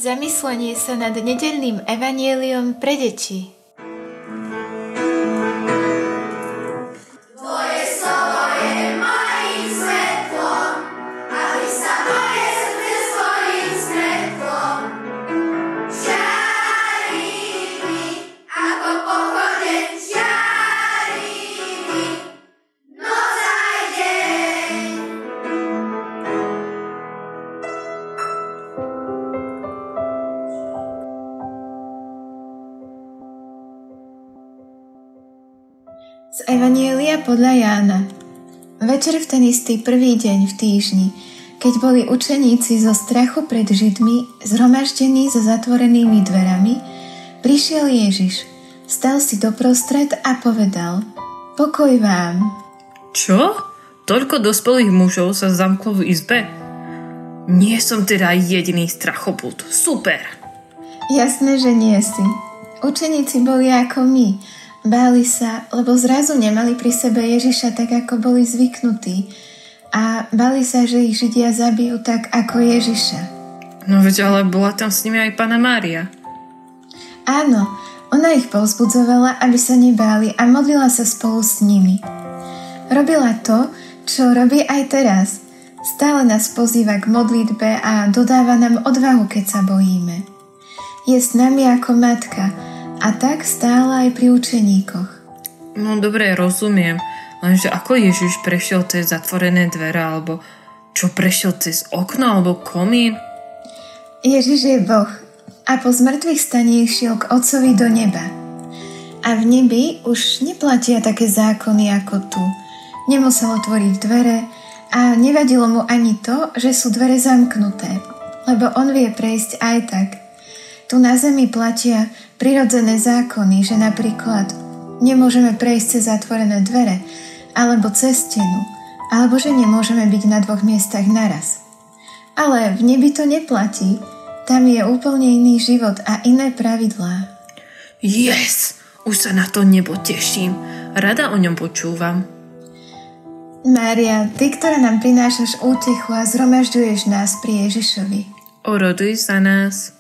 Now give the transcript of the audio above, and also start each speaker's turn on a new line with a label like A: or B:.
A: Zamyslenie sa nad nedeľným evanjeliom pre deti.
B: Tvoje slovo je mojím svetlom, aby sa moje srdce svojím svetlom. Žiari mi, ako pochodeň žiari mi, noc aj deň.
A: Z Evanjelia podľa Jána. Večer v ten istý prvý deň v týždni, keď boli učeníci zo strachu pred Židmi zhromaždení so zatvorenými dverami, prišiel Ježiš, stal si doprostred a povedal: Pokoj vám.
C: Čo? Toľko dospelých mužov sa zamklo v izbe? Nie som teda jediný strachoput. Super!
A: Jasné, že nie si. Učeníci boli ako my. Báli sa, lebo zrazu nemali pri sebe Ježiša tak, ako boli zvyknutí. A báli sa, že ich Židia zabijú tak, ako Ježiša.
C: No veď ale bola tam s nimi aj Panna Mária.
A: Áno, ona ich povzbudzovala, aby sa nebáli a modlila sa spolu s nimi. Robila to, čo robí aj teraz. Stále nás pozýva k modlitbe a dodáva nám odvahu, keď sa bojíme. Je s nami ako matka, a tak stála aj pri učeníkoch.
C: No dobre, rozumiem, lenže ako Ježiš prešiel cez zatvorené dvere, alebo čo prešiel cez okno, alebo komín?
A: Ježiš je Boh a po zmrtvých staní išiel k Otcovi do neba. A v nebi už neplatia také zákony ako tu. Nemusel otvoriť dvere a nevadilo mu ani to, že sú dvere zamknuté, lebo on vie prejsť aj tak. Tu na zemi platia prirodzené zákony, že napríklad nemôžeme prejsť cez zatvorené dvere, alebo cez stenu, alebo že nemôžeme byť na dvoch miestach naraz. Ale v nebi to neplatí, tam je úplne iný život a iné pravidlá.
C: Yes! Už sa na to nebo teším. Rada o ňom počúvam.
A: Mária, ty, ktorá nám prinášaš útechu a zhromažďuješ nás pri Ježišovi.
C: Oroduj za nás.